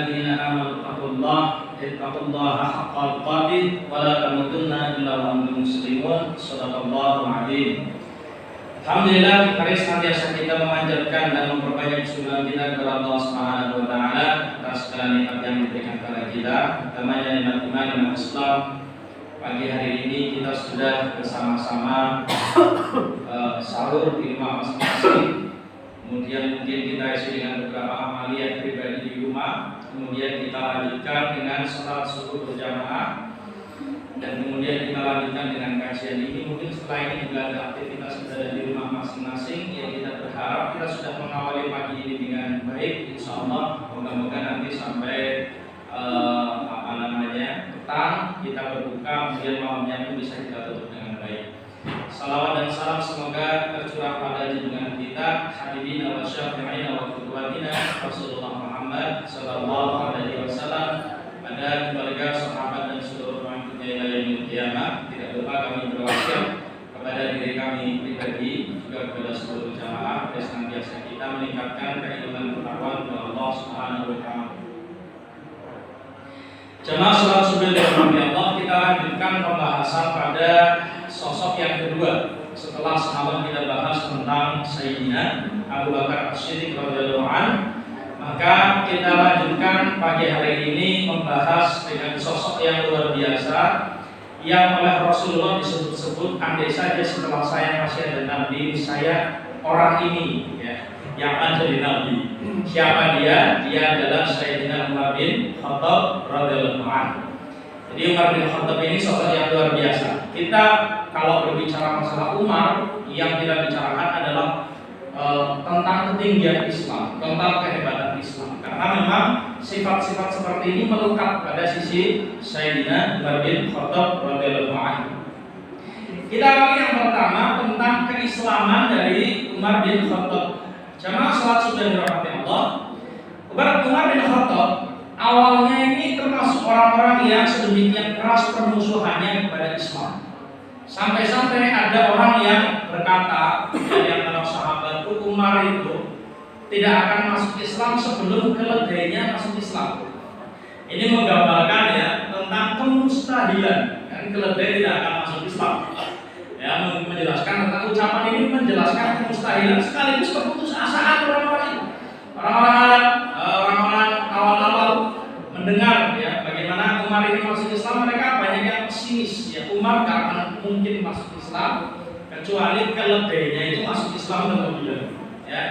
ayyuhalladzina amanu ittaqullaha haqqa tuqatih wa la tamutunna illa wa antum muslimun. Shadaqallahul adzim. Alhamdulillah, mari senantiasa kita memanjatkan dan memperbanyak syukur kita kepada Allah Subhanahu wa taala atas segala nikmat yang diberikan kepada kita, utamanya nikmat iman dan Islam. Pagi hari ini kita sudah bersama-sama sahur di rumah masing-masing. Kemudian mungkin kita isi dengan beberapa amaliyah pribadi di rumah. Kemudian kita lanjutkan dengan sholat subuh berjamaah. Dan kemudian kita lanjutkan dengan kajian ini. Mungkin setelah ini juga ada aktivitas berada di rumah masing-masing. Yang kita berharap kita sudah mengawali pagi ini dengan baik. Insya Allah moga-moga nanti sampai petang kita berbuka, kemudian malamnya pun bisa kita tutup dengan baik. Salawat dan salam semoga tercurah pada junjungan kita habibina wa syafi'ina wa qudwatina Rasulullah Muhammad sallallahu alaihi wasallam, pada keluarga, sahabat dan seluruh pengikutnya ila yaumil qiyamah. Tidak lupa kami berwasiat kepada diri kami pribadi, juga kepada seluruh jamaah, agar senantiasa kita meningkatkan keilmuan pengetahuan kepada Allah Subhanahu wa taala. Jamaah salat subuh dirahmati Allah, kita lanjutkan pembahasan pada sosok yang kedua. Setelah sahabat kita bahas tentang Sayyidina Abu Bakar As-Siddiq radhiyallahu anhu, maka kita lanjutkan pagi hari ini membahas dengan sosok yang luar biasa yang oleh Rasulullah disebut-sebut, andai saja setelah saya masih ada nabi, saya orang ini ya, yang akan jadi nabi. Siapa dia? Dia adalah Sayyidina Umar bin Khattab radhiyallahu anhu. Jadi Umar bin Khattab ini sosok yang luar biasa. Kita kalau berbicara masalah Umar, yang kita bicarakan adalah tentang ketinggian Islam, tentang kehebatan Islam. Karena memang sifat-sifat seperti ini melekat pada sisi Sayyidina Umar bin Khattab radhiyallahu anhu. Kita awali yang pertama tentang keislaman dari Umar bin Khattab. Jamaah salat sudah dirahmati Allah. Umar bin Khattab awalnya ini termasuk orang-orang yang sedemikian keras permusuhannya kepada Islam. Sampai-sampai ada orang yang berkata dari antara sahabat, Umar itu tidak akan masuk Islam sebelum keledainya masuk Islam. Ini menggambarkan ya tentang kemustahilan, kan keledai tidak akan masuk Islam. Ya, menjelaskan tentang ucapan ini, menjelaskan kemustahilan sekaligus keputusasaan orang-orang itu. Orang-orang awal-awal mendengar ya bagaimana Umar ini masuk Islam, mereka banyak yang pesimis ya, Umar gak akan mungkin masuk Islam kecuali keledainya itu masuk Islam terlebih dahulu ya.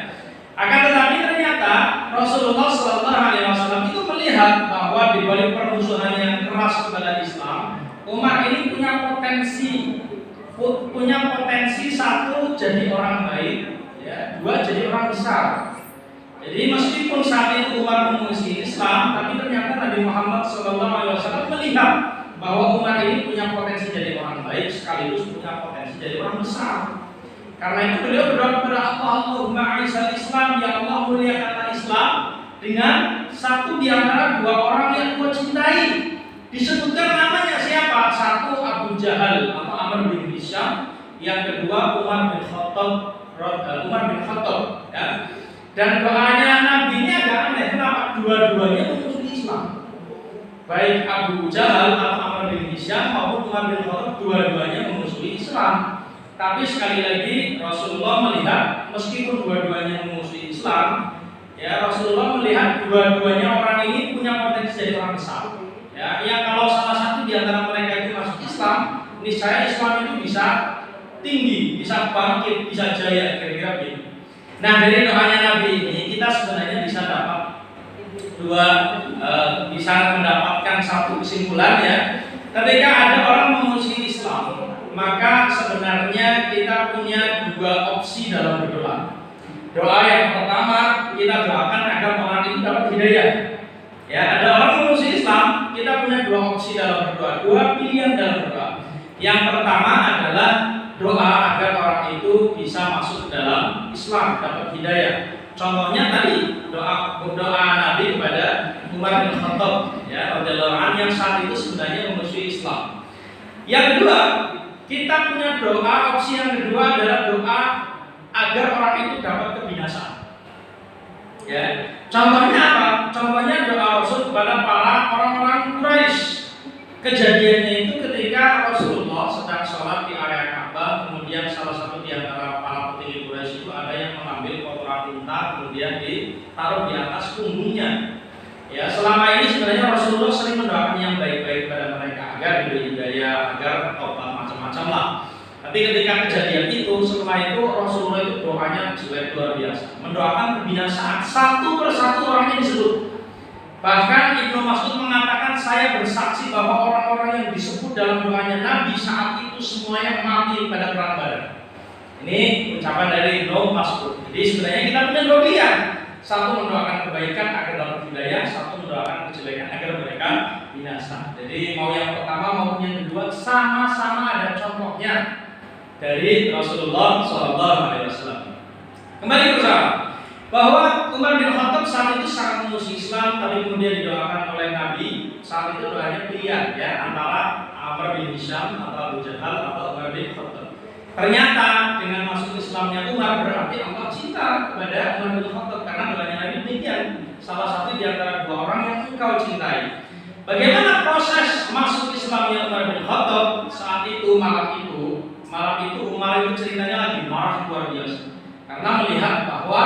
Akan tetapi ternyata Rasulullah SAW itu melihat bahwa di balik permusuhan yang keras kepada Islam, Umar ini punya potensi satu jadi orang baik ya, dua jadi orang besar. Jadi meskipun saat itu Umar mengungsi Islam, tapi ternyata Nabi Muhammad SAW melihat bahwa Umar ini punya potensi jadi orang baik sekaligus punya potensi jadi orang besar. Karena itu beliau berdoa kepada Allah, Allahumma a'izal Islam, ya Allah muliakanlah Islam dengan satu di antara dua orang yang Kau cintai. Disebutkan namanya siapa? Satu Abu Jahal atau Amr bin Hisham, yang kedua Umar bin Khattab ya. Dan doanya Nabi ini agak aneh, kenapa? Dua-duanya memusuhi Islam. Baik Abu Jahal atau Amr bin Hisham maupun Umar bin Khattab, dua-duanya memusuhi Islam. Tapi sekali lagi Rasulullah melihat meskipun dua-duanya memusuhi Islam, ya Rasulullah melihat dua-duanya orang ini punya potensi jadi orang besar. Ya, yang kalau salah satu di antara mereka itu masuk Islam, niscaya Islam itu bisa tinggi, bisa bangkit, bisa jaya, kira-kira begitu. Nah, dari doanya Nabi ini kita sebenarnya bisa bisa mendapatkan satu kesimpulan ya. Ketika ada orang memusuhi Islam, maka sebenarnya kita punya dua opsi dalam berdoa. Doa yang pertama, kita doakan agar orang itu dapat hidayah. Ya, ada orang memusuhi Islam, kita punya dua opsi dalam berdoa, dua pilihan dalam berdoa. Yang pertama adalah doa agar orang itu bisa masuk dalam Islam, dapat hidayah. Contohnya tadi doa Nabi kepada Umar bin Khattab ya radhiyallahu anhu yang saat itu sebenarnya memusuhi Islam. Yang kedua, kita punya doa, opsi yang kedua adalah doa agar orang itu dapat kebinasaan. Ya. Contohnya apa? Contohnya doa Rasul kepada para orang-orang Quraisy. Kejadiannya itu ketika Rasulullah sedang sholat di area Ka'bah, kemudian salah satu di antara para petinggi Quraisy itu ada yang mengambil kotoran unta kemudian ditaruh di atas punggungnya. Ya, selama ini sebenarnya Rasulullah sering mendoakan yang baik-baik kepada mereka agar diberi hidayah, agar tobat macam-macam lah. Tapi ketika kejadian itu, setelah itu Rasulullah itu doanya jelek luar biasa, mendoakan kebinasaan satu persatu orangnya disebut. Bahkan Ibnu Mas'ud mengatakan, saya bersaksi bahwa orang-orang yang disebut dalam doanya Nabi saat itu semuanya mati pada perang Badar. Ini ucapan dari Ibnu Mas'ud. Jadi sebenarnya kita punya dua pilihan. Satu mendoakan kebaikan agar dapat hidayah, satu mendoakan kejelekan agar mereka binasa. Jadi mau yang pertama maupun yang kedua sama-sama ada contohnya dari Rasulullah SAW. Kembali bersama bahwa Umar bin Khattab saat itu sangat memusuhi Islam, tapi kemudian didoakan oleh Nabi. Saat itu doanya pilihan ya, antara Amr bin Hisham atau Abu Jahal atau Umar bin Khattab. Ternyata dengan masuk Islamnya Umar berarti Allah cinta kepada Umar bin Khattab, karena doanya Nabi demikian. Salah satu di antara dua orang yang engkau cintai. Bagaimana proses masuk Islamnya Umar bin Khattab? Saat itu malam itu Umar itu ceritanya lagi marah luar biasa karena melihat bahwa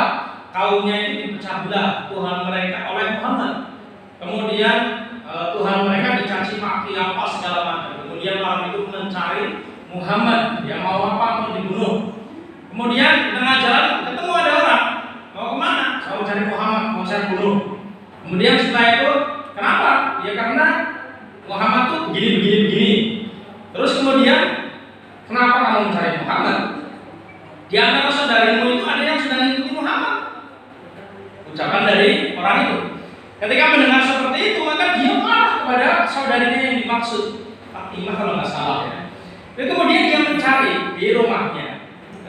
kaumnya ini dipecah belah Tuhan mereka oleh Muhammad. Kemudian Tuhan mereka dicaci maki apa segala macam. Kemudian malam itu mencari Muhammad, dia mau apa, mau dibunuh. Kemudian di tengah jalan ketemu ada orang, mau kemana? Mau cari Muhammad, mau saya bunuh. Kemudian setelah itu kenapa? Ya karena Muhammad tuh begini. Terus kemudian kenapa kamu mencari Muhammad? Di antara saudarimu itu ada yang sudah mengikuti Muhammad. Ucapan dari orang itu. Ketika mendengar seperti itu, maka dia marah kepada saudarinya yang dimaksud, Fatimah kalau nggak salah ya. Dan kemudian dia mencari di rumahnya.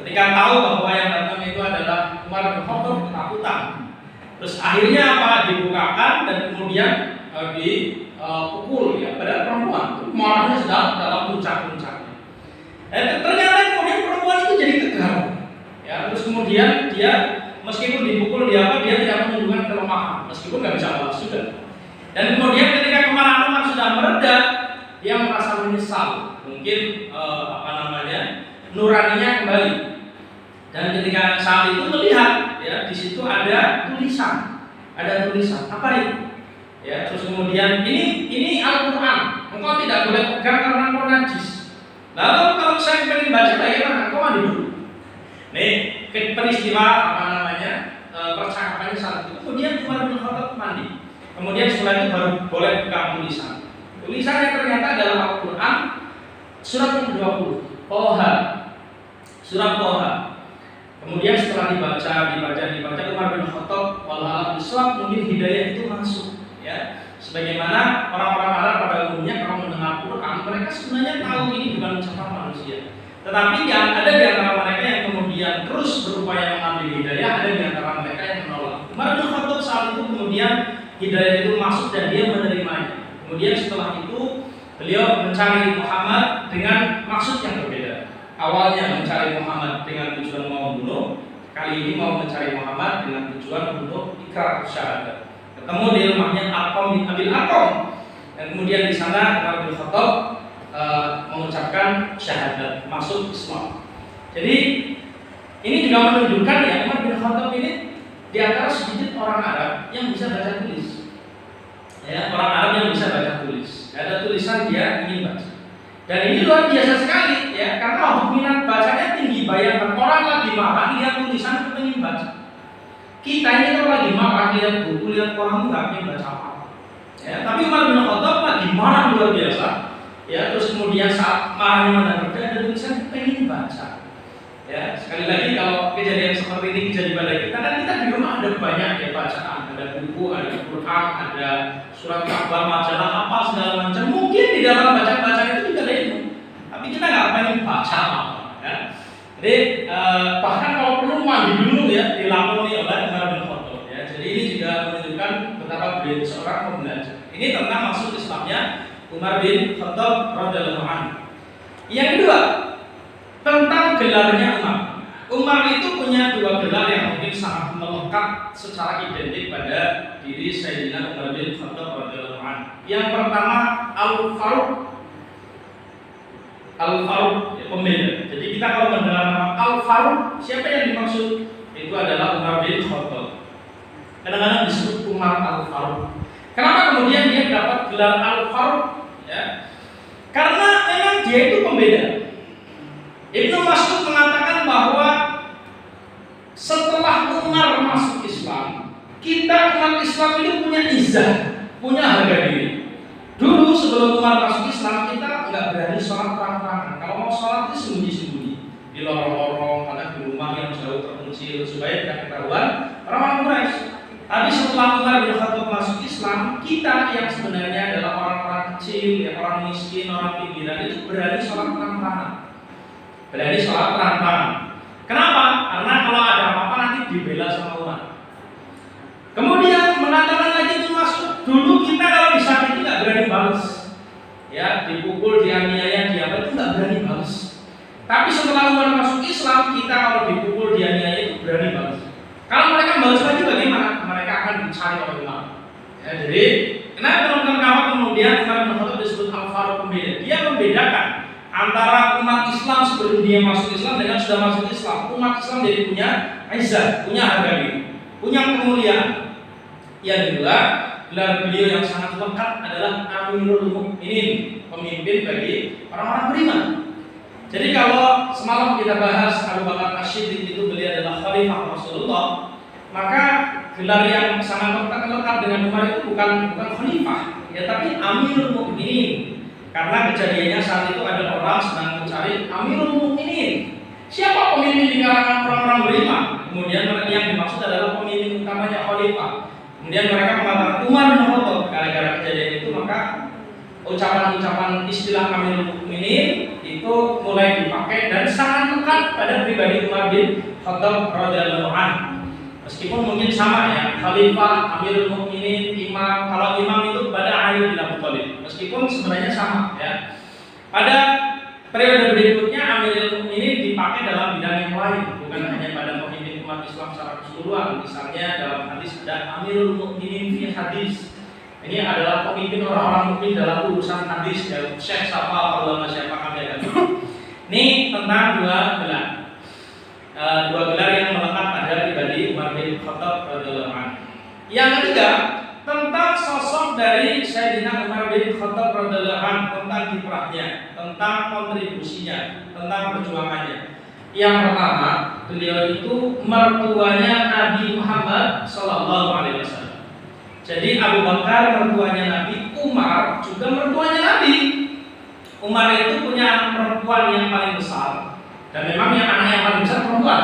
Ketika tahu bahwa yang datang itu adalah Umar bin Khattab, ketakutan. Terus akhirnya apa? Dibukakan dan kemudian dipukul ya pada perempuan. Marahnya sedang dalam puncak-puncaknya. Ternyata kemudian perempuan itu jadi tegar. Ya, terus kemudian dia meskipun dipukul dia tidak menunjukkan kelemahan, meskipun nggak bisa balas juga. Dan kemudian ketika kemarahan Umar sudah mereda, dia merasa menyesal, mungkin nuraninya kembali. Dan ketika saat itu melihat, ya di situ ada tulisan apa ini? Ya, terus kemudian ini Al-Quran, engkau tidak boleh pegang karena engkau najis. Lalu kalau saya ingin baca bagaimana? Engkau mandi dulu. Nih, peristiwa percakapannya saat itu. Kemudian Umar bin Khattab mandi. Kemudian setelah itu baru boleh pegang tulisan. Tulisannya ternyata adalah Al-Quran surat yang 20, Toha. Surat Toha. Kemudian setelah dibaca Umar bin Khattab wallahualam Islam, mungkin hidayah itu masuk ya. Sebagaimana orang-orang Arab pada umumnya kalau mendengar Quran, mereka sebenarnya tahu ini bukan ucapan manusia. Tetapi ada di antara mereka yang kemudian terus berupaya mengambil hidayah, ada di antara mereka yang menolak. Umar bin Khattab saat itu kemudian hidayah itu masuk dan dia menerimanya. Kemudian setelah itu beliau mencari Muhammad dengan maksud yang berbeda. Awalnya mencari Muhammad dengan tujuan mau membunuh, kali ini mau mencari Muhammad dengan tujuan untuk ikrar syahadat. Ketemu di rumahnya Arqam bin Abil Arqam, dan kemudian di sana Umar bin Khattab mengucapkan syahadat, masuk Islam. Jadi ini juga menunjukkan ya Umar bin Khattab ini di antara sedikit orang Arab yang bisa baca tulis. Ya, orang Arab yang bisa baca tulis. Ada tulisan dia ingin baca. Dan ini luar biasa sekali ya, karena minat bacanya tinggi. Bayangkan orang lagi marah lihat tulisan ingin baca. Kita ini kalau lagi marah lihat buku, lihat orang nggak ingin baca apa. Ya, tapi Umar bin Khattab lagi marah luar biasa. Ya, terus kemudian saat marahnya mendadak ada tulisan pengen baca. Ya, sekali lagi kalau kejadian seperti ini terjadi pada kita, kan kita di rumah ada banyak ya bacaan, ada buku, ada Quran, ada surat kabar, majalah apa segala macam. Mungkin di dalam bacaan itu juga ada ilmu, tapi kita nggak pengen baca apa. Ya. Jadi bahkan kalau perlu mandi dulu ya dilakoni oleh Umar bin Khattab. Ya, jadi ini juga menunjukkan betapa beliau seorang pembelajar. Ini tentang masuk Islamnya Umar bin Khattab radhiyallahu anhu. Yang kedua, tentang gelarnya Umar. Umar itu punya dua gelar yang mungkin sangat melekat secara identik pada diri Sayyidina Umar bin Khattab radhiyallahu anhu. Yang pertama Al-Faruq. Al-Faruq ya, pembeda. Jadi kita kalau mendengar nama Al-Faruq, siapa yang dimaksud? Itu adalah Umar bin Khattab. Kadang-kadang disebut Umar Al-Faruq. Kenapa kemudian dia dapat gelar Al-Faruq? Ya. Karena memang dia itu pembeda. Ibnu Mas'ud mengatakan bahwa setelah Umar masuk Islam, kita umat Islam itu punya izah, punya harga diri. Dulu sebelum Umar masuk Islam, kita nggak berani sholat terang-terangan. Kalau mau sholat itu sembunyi-sembunyi, di lorong-lorong, karena di rumah yang jauh terpencil supaya tidak ketahuan orang-orang Quraisy. Tapi setelah Umar bin Khattab masuk Islam, kita yang sebenarnya adalah orang-orang kecil, ya, orang miskin, orang pinggiran itu berani sholat terang-terangan. Berani sholat terang-terangan. Kenapa? Karena kalau ada apa-apa nanti dibela sama Umar. Kemudian mengatakan lagi itu masuk. Dulu kita kalau disakiti nggak berani balas, ya, dipukul, dianiaya, diapa itu nggak berani balas. Tapi setelah Umar masuk Islam, kita kalau dipukul, dianiaya itu berani balas. Kalau mereka balas lagi bagaimana? Mereka akan dicari oleh Umar. Ya, jadi kenapa teman-teman kemudian Umar bin Khattab disebut Al-Faruq pembeda? Dia membedakan antara umat Islam sebelum dia masuk Islam dengan sudah masuk Islam. Umat Islam jadi punya izzah, punya harga diri, punya kemuliaan. Yang kedua, gelar beliau yang sangat lengkap adalah Amirul Mukminin, pemimpin bagi orang-orang beriman. Jadi kalau semalam kita bahas Abu Bakar As-Siddiq itu beliau adalah khalifah Rasulullah, maka gelar yang sangat lengkap dengan Umar itu bukan khalifah, ya, tapi Amirul Mukminin. Karena kejadiannya saat itu ada orang sedang mencari Amirul Mukminin. Siapa pemimpin di kalangan orang-orang beriman? Kemudian yang dimaksud adalah pemimpin utamanya khalifah. Kemudian mereka mengatakan Umar bin Khattab. Gara-gara kejadian itu maka ucapan-ucapan istilah Amirul Mukminin itu mulai dipakai dan sangat lekat pada pribadi Umar bin Khattab radhiyallahu anhu. Meskipun mungkin sama ya, khalifah, Amirul Mukminin, imam. Kalau imam itu pada Ali bin Abi Thalib. Meskipun sebenarnya sama ya. Pada periode berikutnya Amirul Mukminin dipakai dalam bidang yang lain, bukan hanya pada pemimpin umat Islam secara keseluruhan. Misalnya dalam hadis ada Amirul Mukminin fi hadis. Ini adalah pemimpin orang-orang mukmin dalam urusan hadis ya. Syekh siapa, ulama siapa kami ada. Ini tentang dua gelar. Dua gelar yang melekat pada pribadi Umar bin Khattab radhiyallahu anhu. Yang ketiga, tentang sosok dari Sayyidina Umar bin Khattab radhiyallahu anhu, tentang kiprahnya, tentang kontribusinya, tentang perjuangannya. Yang pertama, beliau itu mertuanya Nabi Muhammad sallallahu alaihi wasallam. Jadi Abu Bakar mertuanya Nabi, Umar juga mertuanya Nabi. Umar itu punya perempuan yang paling besar. Dan memang yang anak yang paling besar perempuan,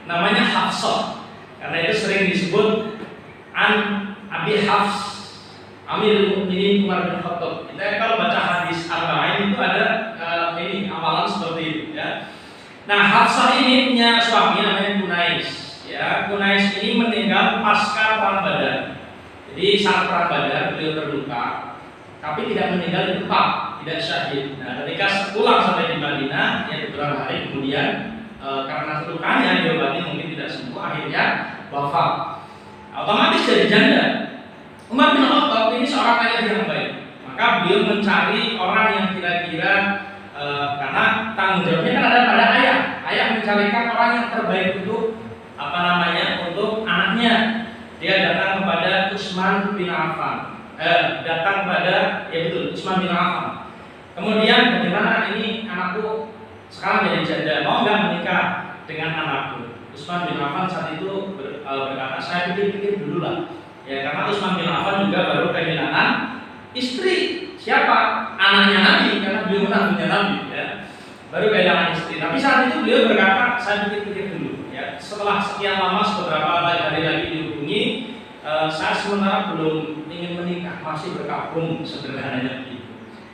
namanya Hafsah. Karena itu sering disebut An Abi Hafs, Amirul Mukminin Umar bin Khattab. Kita kalau baca hadis Arba'in itu ada ini amalan seperti itu ya. Nah, Hafsah ini punya suami namanya Kunais. Ya, Kunais ini meninggal pasca perang Badar. Jadi saat perang Badar beliau terluka, tapi tidak meninggal di tempat, tidak syahid. Nah, ketika pulang sampai di Madinah, ya beberapa hari kemudian karena lukanya diobati mungkin tidak sembuh, akhirnya wafat. Otomatis jadi janda. Umar bin Khattab ini seorang ayah yang baik. Maka beliau mencari orang yang kira-kira karena tanggung jawabnya kan ada pada ayah. Ayah mencarikan orang yang terbaik untuk untuk anaknya. Dia datang kepada Utsman bin Affan. Datang pada Utsman bin Affan. Kemudian bagaimana ini anakku sekarang jadi janda, mau nggak menikah dengan anakku? Utsman bin Affan saat itu berkata, saya pikir-pikir dulu lah. Ya, karena Utsman bin Affan juga baru kehilangan istri. Siapa? Anaknya Nabi, karena beliau menantunya Nabi. Ya. Baru kehilangan istri. Tapi saat itu beliau berkata, saya pikir-pikir dulu. Ya. Setelah sekian lama, beberapa hari lagi dihubungi, saya sementara belum ingin menikah, masih berkabung sederhananya begitu.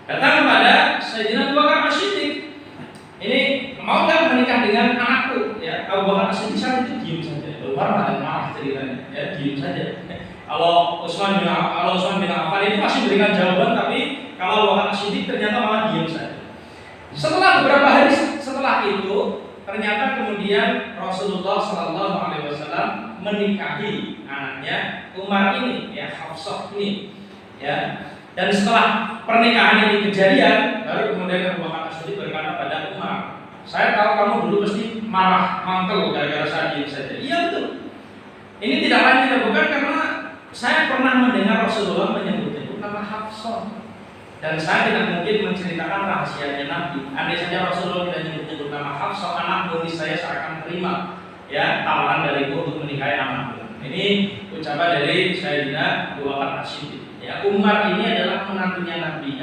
Datang kepada Sayyidina Abu Bakar As-Siddiq. Ini mau nggak menikah dengan anakku? Ya, Abu Bakar As-Siddiq saat itu diam saja. Keluar marah ceritanya. Ya, diam saja. Kalau Utsman bin Affan itu masih berikan jawaban, tapi kalau Abu Bakar As-Siddiq ternyata malah diam saja. Setelah beberapa hari setelah itu, ternyata kemudian Rasulullah Shallallahu Alaihi Wasallam menikahi anaknya Umar ini, ya Hafsah ini, ya. Dan setelah pernikahan ini kejadian, baru kemudian Abu Bakar As-Siddiq berkata pada Umar, saya tahu kamu dulu pasti marah, mangkel gara-gara saya diam saja. Iya betul. Ini tidak lain tidak bukan karena saya pernah mendengar Rasulullah menyebut nama Hafsah. Dan saya tidak mungkin menceritakan rahasianya Nabi. Andai saja Rasulullah tidak menyebut nama Hafsah, anak nulis saya akan terima ya tawaran dariku untuk menikahi anakku. Ini ucapan dari Sayyidina Abu Bakar As-Siddiq. Ya, Umar ini adalah menantunya Nabi.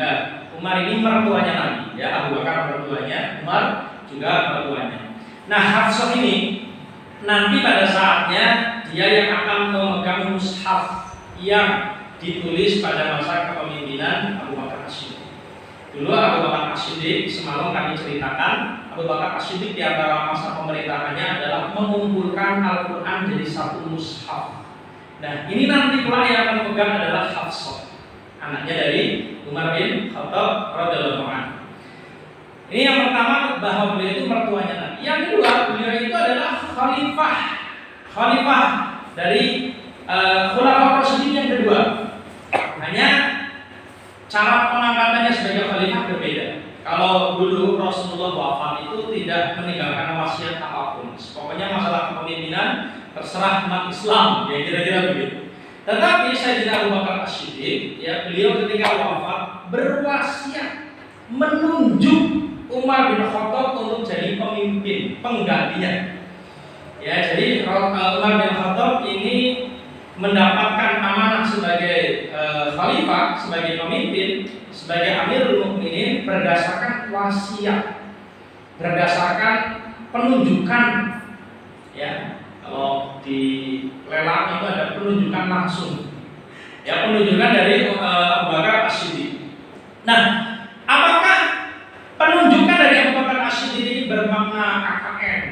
Umar ini mertuanya Nabi. Ya, Abu Bakar mertuanya, Umar juga mertuanya. Nah, Hafsah ini nanti pada saatnya dia yang akan memegang mushaf yang ditulis pada masa kepemimpinan Abu Bakar As-Siddiq. Dulu Abu Bakar As-Siddiq, semalam kami ceritakan, Abu Bakar As-Siddiq di antara masa pemerintahannya adalah mengumpulkan Al-Quran jadi satu mushaf. Nah, ini nanti pula yang akan memegang adalah Hafsah, anaknya dari Umar bin Khattab radhiyallahu anhu. Ini yang pertama, bahwa beliau itu mertuanya Nabi. Yang kedua, beliau itu adalah khalifah dari Khulafaur Rasyidin yang kedua. Hanya cara pengangkatannya sebagai khalifah berbeda. Kalau dulu Rasulullah wafat itu tidak meninggalkan wasiat apapun. Pokoknya masalah kepemimpinan terserah umat Islam, ya kira-kira begitu. Tetapi Sayyidina Abu Bakar As-Siddiq, ya beliau ketika wafat berwasiat menunjuk Umar bin Khattab untuk jadi pemimpin penggantinya. Ya, jadi Umar bin Khattab ini mendapatkan amanah sebagai khalifah, sebagai pemimpin, sebagai Amirul Mukminin berdasarkan wasiat, berdasarkan penunjukan. Ya, kalau di lelang itu ada penunjukan langsung. Ya, penunjukan dari Abu Bakar As-Siddiq. Nah, apakah penunjukan dari Abu Bakar As-Siddiq ini bermakna KKN?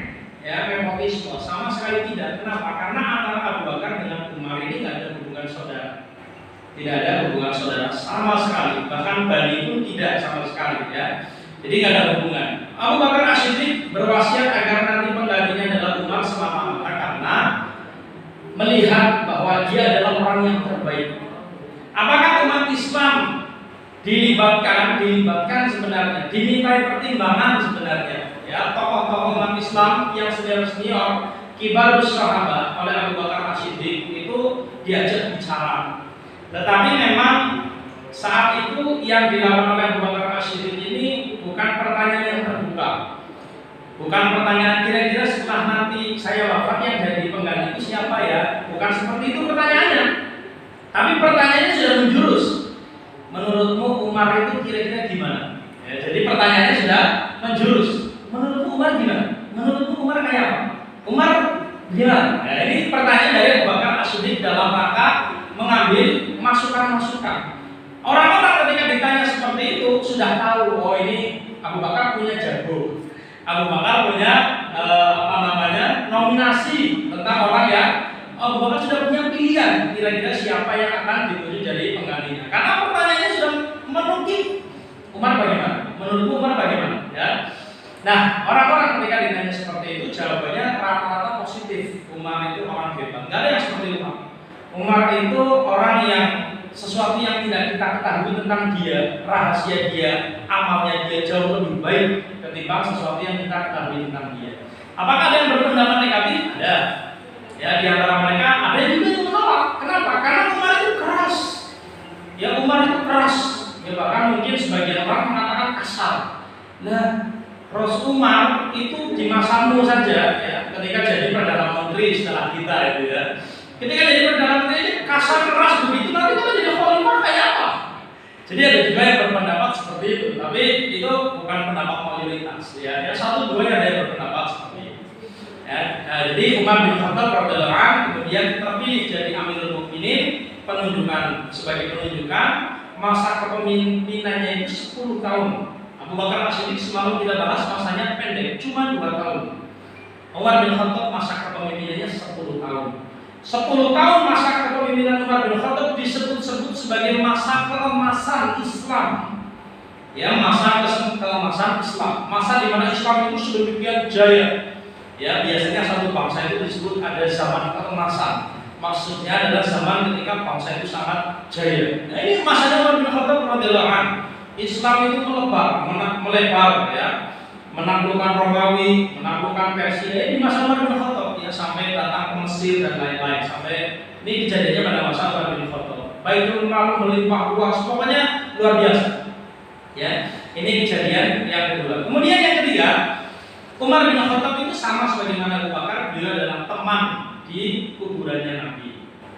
Ya, nepotisme? Sama sekali tidak. Kenapa? Karena antara Abu Bakar dengan Umar ini tidak ada hubungan saudara. Tidak ada hubungan saudara sama sekali. Bahkan Bani pun tidak sama sekali, ya. Jadi tidak ada hubungan. Abu Bakar As-Siddiq berwasiat agar nanti penggantinya adalah Umar semata-mata karena melihat bahwa dia adalah orang yang terbaik. Apakah umat Islam dilibatkan sebenarnya, dimintai pertimbangan sebenarnya? Ya, tokoh-tokoh umat Islam yang senior, kibarus sahabat oleh Abu Bakar As-Siddiq itu diajak bicara. Tetapi memang saat itu yang dilakukan oleh Abu Bakar As-Siddiq ini bukan pertanyaan yang terbuka. Bukan pertanyaan kira-kira setelah nanti saya wafat yang jadi pengganti itu siapa ya? Bukan seperti itu pertanyaannya. Tapi pertanyaannya sudah menjurus. Menurutmu Umar itu kira-kira gimana? Ya, jadi pertanyaannya sudah menjurus. Menurutmu Umar gimana? Menurutmu Umar kayak apa? Umar gimana? Nah, ini pertanyaan dari Abu Bakar As-Siddiq dalam rangka mengambil masukan-masukan. Orang-orang ketika ditanya seperti itu sudah tahu, oh ini Abu Bakar punya jago. Abu Bakar punya nominasi tentang orang yang Abu Bakar sudah punya pilihan kira-kira siapa yang akan dituju jadi penggantinya. Karena pertanyaannya sudah menukik Umar bagaimana? Menurutmu Umar bagaimana? Ya. Nah, orang-orang ketika ditanya seperti itu jawabannya rata-rata positif. Umar itu orang hebat. Nggak ada yang seperti Umar. Umar itu orang yang sesuatu yang tidak kita ketahui tentang dia, rahasia dia, amalnya dia jauh lebih baik ketimbang sesuatu yang kita ketahui tentang dia. Apakah ada yang berpendapat negatif? Ada. Ya, di antara mereka ada juga yang menolak. Kenapa? Karena Umar itu keras. Ya, Umar itu keras. Ya, bahkan mungkin sebagian orang mengatakan kasar. Nah, Rasul Umar itu di masamu saja, ya, ketika jadi perdana menteri setelah kita itu ya. Ketika jadi perdana menteri kasar keras begitu, nanti kalau jadi khalifah kayak apa? Jadi ada juga yang berpendapat seperti itu, tapi itu bukan pendapat mayoritas. Ya, satu dua ada yang berpendapat seperti itu. Ya, jadi Umar bin Khattab radhiyallahu anhu kemudian terpilih jadi Amirul Mukminin, sebagai penunjukan masa kepemimpinannya itu 10 tahun. Abu Bakar As-Siddiq semalam kita bahas masanya pendek, cuma 2 tahun. Umar bin Khattab masa kepemimpinannya 10 tahun. 10 tahun masa kepemimpinan Umar bin Khattab disebut-sebut sebagai masa keemasan Islam. Ya, masa keemasan Islam, masa di mana Islam itu sedemikian jaya. Ya, biasanya satu bangsa itu disebut ada zaman keemasan. Maksudnya adalah zaman ketika bangsa itu sangat jaya. Nah, ini masanya Umar bin Khattab radhiyallahu anhu. Islam itu melebar ya, menaklukkan Romawi, menaklukkan Persia. Ini masa Umar bin Khattab ya, sampai datang ke Mesir dan lain-lain. Sampai ini kejadiannya pada masa Umar bin Khattab. Baitul Mal melimpah ruas, pokoknya luar biasa. Ya, ini kejadian yang kedua. Kemudian yang ketiga, Umar bin Khattab itu sama sebagaimana Abu Bakar, beliau adalah teman di kuburannya Nabi.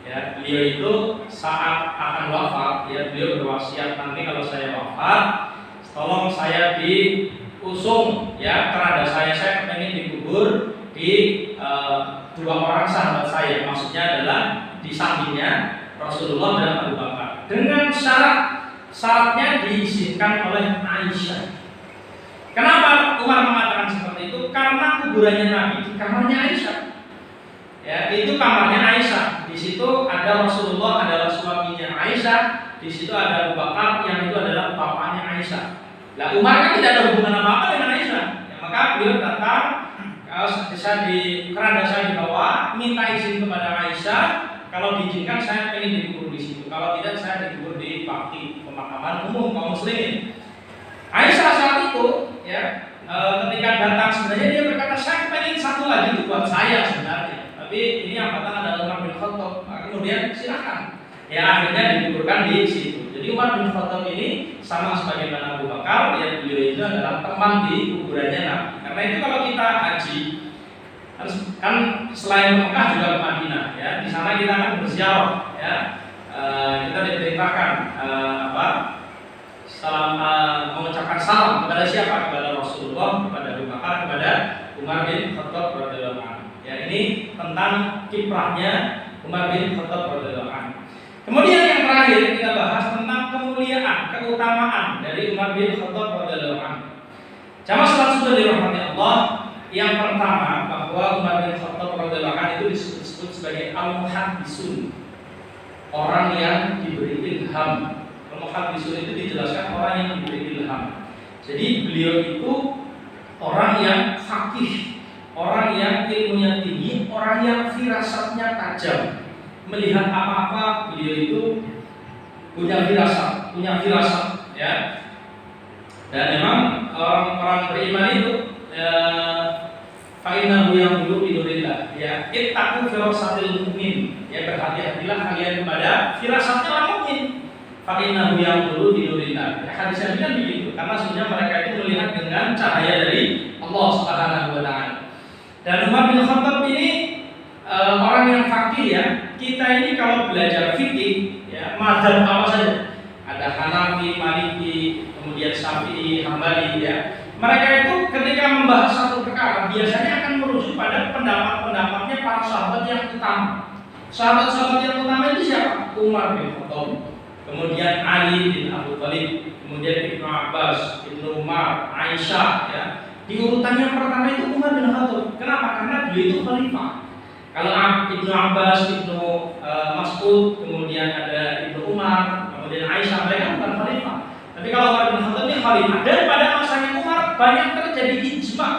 Ya, beliau itu saat akan wafat, ya beliau berwasiat, nanti kalau saya wafat, tolong saya diusung, ya keranda saya pengen dikubur di dua orang sahabat saya. Maksudnya adalah di sampingnya Rasulullah dan Abu Bakar. Dengan syaratnya diizinkan oleh Aisyah. Kenapa Umar mengatakan seperti itu? Karena kuburannya Nabi di kamarnya Aisyah. Ya, itu kamarnya Aisyah. Di situ ada Rasulullah, adalah suaminya Aisyah. Di situ ada Abu Bakar, yang itu adalah bapaknya Aisyah. Lah Umar kan tidak ada hubungan apa-apa dengan Aisyah. Ya, maka beliau datang, keranda saya dibawa, minta izin kepada Aisyah. Kalau diizinkan saya ingin dikubur di situ. Kalau tidak saya dikubur di Baqi, pemakaman umum kaum muslimin. Aisyah saat itu, ya, ketika datang sebenarnya dia berkata saya pengen satu lagi buat saya sebenarnya. Tapi ini yang katakan adalah Umar bin Khattab. Kemudian silakan. Ya akhirnya dikuburkan di situ. Jadi Umar bin Khattab ini sama sebagaimana Abu Bakar, ya beliau itu adalah teman di kuburannya Nabi. Karena itu kalau kita haji, harus kan selain Mekah juga ke Madinah, ya. Di sana kita akan berziarah, ya. Kita diperintahkan mengucapkan salam kepada siapa? Kepada Rasulullah, kepada Abu Bakar, kepada Umar bin Khattab radhiyallahu anhu. Ya, ini tentang kiprahnya Umar bin Khattab radhiyallahu anhu. Kemudian yang terakhir kita bahas tentang kemuliaan, keutamaan dari Umar bin Khattab radhiyallahu anhu. Jamaah salat sudah dirahmati Allah. Yang pertama, bahwa Umar bin Khattab radhiyallahu anhu itu disebut sebagai al-muhaddisun, orang yang diberi ilham. Al-muhaddisun itu dijelaskan orang yang diberi ilham. Jadi beliau itu orang yang faqih, orang yang ilmunya tinggi, orang yang firasatnya tajam. Melihat apa-apa beliau itu punya firasat, ya. Dan memang orang-orang beriman itu fa'innahu yaqulu binurillah, ya. Ittaqu firasatil mu'min, ya berhati-hatilah kalian kepada firasatnya orang mukmin. Fa'innahu yaqulu binurillah. Hadis ini kan begitu, karena sebenarnya mereka itu melihat dengan cahaya dari Allah Subhanahu wa taala. Dan Umar bin Khattab ini orang yang fakih, ya. Kita ini kalau belajar fikih, ya, mazhab apa saja, ada Hanafi, Maliki, kemudian Syafi'i, Hambali, ya. Mereka itu ketika membahas satu perkara biasanya akan merujuk pada pendapat-pendapatnya para sahabat yang utama. Sahabat-sahabat yang utama itu siapa? Umar bin Khattab, kemudian Ali bin Abi Thalib, kemudian Ibnu Abbas, Ibnu Umar, Aisyah, ya. Di urutan yang pertama itu Umar bin Khattab. Kenapa? Karena beliau itu khalifah. Kalau Ibnu Abbas, Ibnu Mas'ud, kemudian ada Ibnu Umar, kemudian Aisyah, mereka bukan khalifah. Tapi kalau Umar bin Khattab ini khalifah. Dan pada masanya Umar banyak terjadi ijma,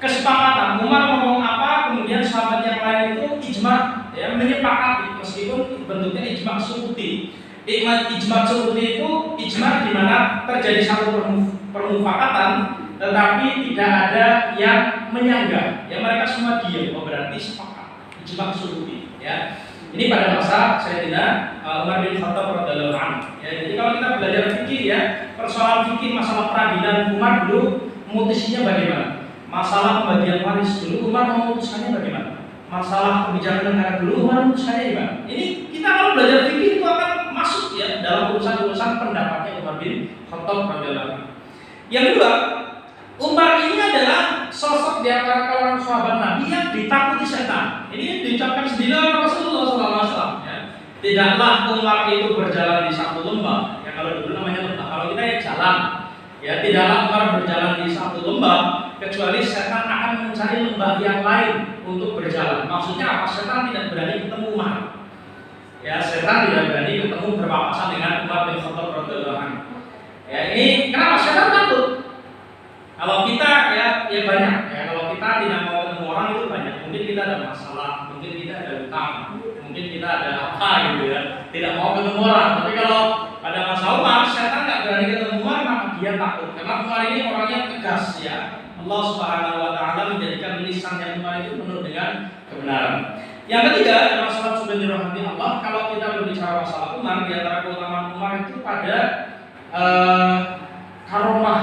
kesepakatan. Umar ngomong apa, kemudian sahabat yang lain itu ijma, ya, menyepakati, meskipun bentuknya ijma sukuti. Ijma sukuti itu ijma di mana terjadi satu permufakatan, tetapi tidak ada yang menyanggah. Ya mereka semua diam, berarti sepakat. Ijma sukuti, ya. Ini pada masa Sayyidina Umar bin Khattab radhiyallahu anhu. Ya, jadi kalau kita belajar fikih, ya, persoalan fikih masalah peradilan Umar dulu memutuskannya bagaimana? Masalah pembagian waris dulu Umar memutuskannya bagaimana? Masalah kebijakan negara dulu Umar memutuskannya bagaimana? Ini kita kalau belajar fikih itu akan masuk, ya, dalam urusan-urusan pendapatnya Umar bin Khattab radhiyallahu anhu. Yang kedua, Umar ini adalah sosok di antara kalangan sahabat Nabi yang ditakuti setan. Ini diucapkan sendiri oleh Rasulullah SAW. Ya. Tidaklah Umar itu berjalan di satu lembah. Ya kalau dulu namanya lembah. Kalau kita ya jalan. Ya tidaklah Umar berjalan di satu lembah kecuali setan akan mencari lembah yang lain untuk berjalan. Maksudnya apa? Setan tidak berani ketemu Umar. Ya setan tidak berani ketemu berpapasan dengan Umar bin Khattab radhiyallahu anhu. Ya ini kenapa setan takut? Kalau kita ya banyak, ya kalau kita tidak mau ketemu orang kita ada masalah, mungkin kita ada utang, mungkin kita ada apa gitu ya, tidak mau ketemu orang. Tapi kalau pada masa Umar, setan nggak berani ketemu Umar, maka dia takut. Karena Umar ini orangnya tegas ya. Allah Subhanahu Wa Taala menjadikan lisannya Umar itu penuh dengan kebenaran. Yang ketiga adalah sahabat sudah dirahmati Allah. Kalau kita berbicara masalah Umar, di antara keutamaan Umar itu pada karomah.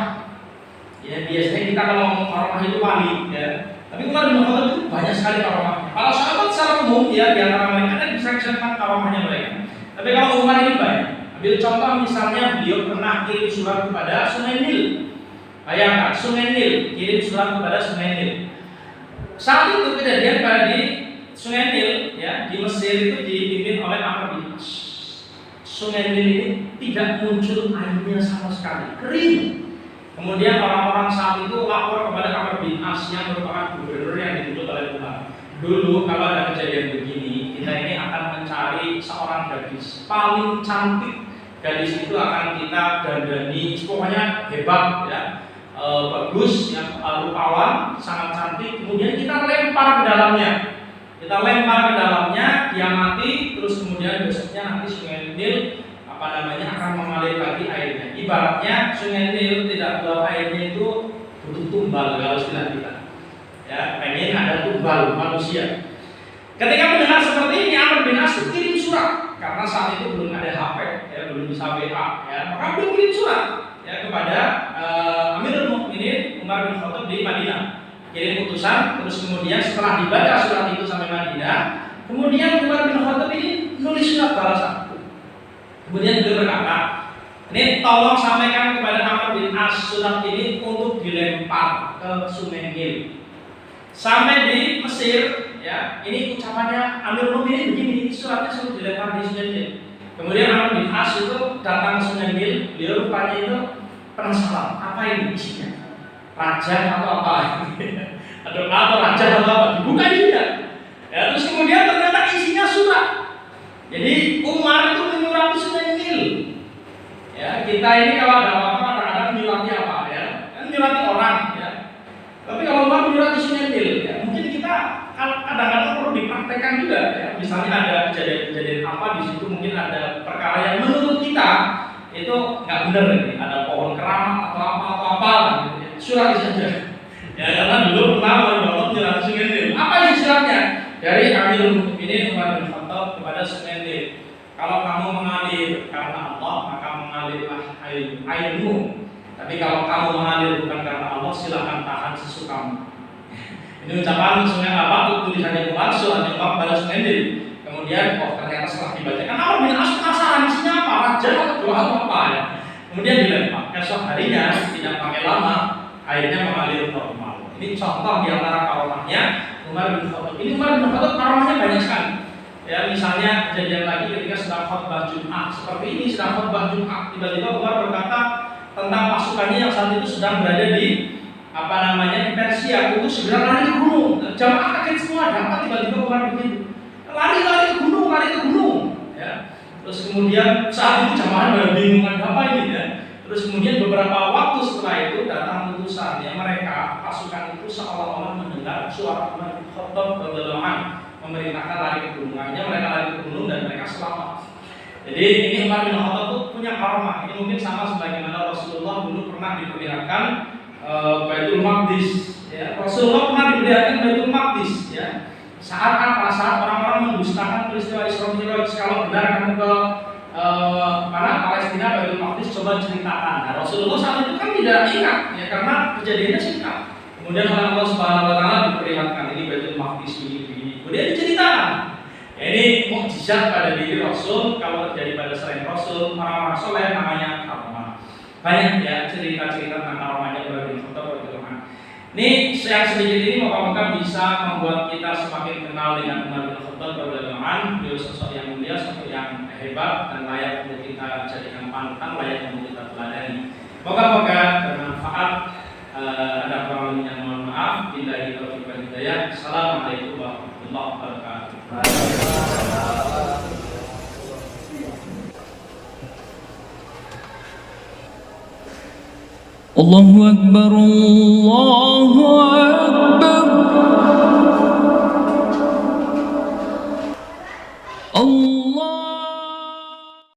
Ya, biasanya kita kalau ngomong karomah itu wali ya. Tapi Umar bin Khattab itu banyak sekali karomahnya. Kalau sahabat secara umum ya, di antara mereka ada bisa disebutkan karomahnya mereka. Tapi kalau Umar ini banyak. Ambil contoh misalnya beliau pernah kirim surat kepada Sungai Nil. Bayangkan Sungai Nil, kirim surat kepada Sungai Nil. Saat itu kejadian pada di Sungai Nil ya, di Mesir itu dipimpin oleh Amr bin As. Sungai Nil ini tidak muncul airnya sama sekali, kering. Kemudian orang-orang saat itu lapor kepada Amr bin As yang merupakan gubernur yang ditunjuk oleh Umar. Dulu kalau ada kejadian begini, kita ini akan mencari seorang gadis paling cantik. Gadis itu akan kita dandani, pokoknya hebat ya, bagus ya, rupawan, sangat cantik. Kemudian kita lempar ke dalamnya. Kita lempar ke dalamnya, dia mati, terus kemudian besoknya nanti Sungai Nil akan mengalir lagi airnya. Ibaratnya Sungai Nil tidak buat airnya itu butuh tumbal kalau istilah kita. Ya, pengen ada tumbal manusia. Ketika mendengar seperti ini, Amr bin As kirim surat karena saat itu belum ada HP, ya, belum bisa WA, ya, maka beliau kirim surat ya kepada Amirul Mukminin Umar bin Khattab di Madinah. Kirim utusan, terus kemudian setelah dibaca surat itu sampai Madinah, kemudian Umar bin Khattab ini nulis surat balasan. Kemudian beliau berkata, ini tolong sampaikan kepada Amr bin As surat ini untuk dilempar ke Sungai Nil. Sampai di Mesir, ya, ini ucapannya Amirul Mukminin begini, suratnya suruh dilempar di Sungai Nil. Kemudian Amr bin As itu datang ke Sungai Nil, dia rupanya itu penasaran, apa ini isinya? Raja atau apa? atau raja atau apa? Dibuka juga. Ya, terus kemudian ternyata isinya surat. Jadi Umar itu menyurati Sungai Nil. Ya, kita ini kalau ada apa-apa kadang-kadang menyurati apa ya? Kan menyurati orang ya. Tapi kalau Umar menyurati Sungai Nil, ya, mungkin kita kadang-kadang perlu dipraktekkan juga ya. Misalnya ada kejadian apa di situ, mungkin ada perkara yang menurut kita itu nggak benar ini, ada pohon keramat atau apa gitu ya. Surati saja. Ya, karena dulu pernah menyurati Sungai Nil. Apa isi suratnya? Dari Amirul Mukminin Umar bin Khattab kepada Sungai Nil. Kalau kamu mengalir karena Allah, maka mengalirlah airmu. Tapi kalau kamu mengalir bukan karena Allah, silakan tahan sesukamu. Ini ucapan Sungai apa? Tulisannya Umar, suratnya Umar pada Sungai Nil. Kemudian, ternyata setelah dibacakan, Amr bin As penasaran isinya apa? Raja atau doa atau apa ya? Kemudian dilempar. Esok harinya tidak pakai lama, airnya mengalir normal. Ini contoh di antara karomahnya Umar bin Khattab. Ini Umar bin Khattab karomahnya banyak sekali. Ya, misalnya kejadian lagi ketika sedang khutbah Jumat. Seperti ini sedang khutbah Jumat, tiba-tiba Umar berkata tentang pasukannya yang saat itu sedang berada di di Persia, untuk segera lari ke gunung. Jamaah kaget semua, dapat tiba-tiba Umar begitu. Lari ke gunung. Ya. Terus kemudian saat itu jamaah pada bingung apa ini ya. Terus kemudian beberapa waktu setelah itu datang utusan yang mereka pasukan itu seolah-olah mendengar suara Umar bin Khattab radhiyallahu anhu memerintahkan lari ke gunung. Akhirnya mereka lari ke gunung dan mereka selamat. Jadi ini Umar bin Khattab itu punya karomah. Ini mungkin sama sebagaimana Rasulullah dulu pernah diperlihatkan Baitul Maqdis. Ya. Rasulullah pernah diperlihatkan Baitul Maqdis. Ya. Saat apa? Saat orang-orang mendustakan peristiwa Isra Mi'raj. Kalau benar kamu ke Palestina, Baitul Maqdis, coba ceritakan. Nah, Rasulullah saat itu kan tidak ingat, ya, karena kejadiannya singkat. Kemudian oleh Allah Subhanahu Wa Taala diperlihatkan ini Baitul Maqdis ini. Kemudian diceritakan. Ya, ini mukjizat pada diri Rasul. Kalau terjadi pada selain Rasul, orang-orang soleh namanya karomah. Banyak ya cerita-cerita tentang karomahnya Baitul Maqdis. Ini yang sedikit ini moga-moga bisa membuat kita semakin kenal dengan Umar bin Khattab radhiyallahu anhu. Beliau sosok yang mulia, sosok yang hebat dan layak untuk kita jadikan panutan, layak untuk kita teladani. Moga-moga bermanfaat. Ada kurang lebihnya mohon maaf. Billahi taufiq wal hidayah. Assalamualaikum warahmatullahi wabarakatuh. Allahu Akbar, Allahu Akbar. Allah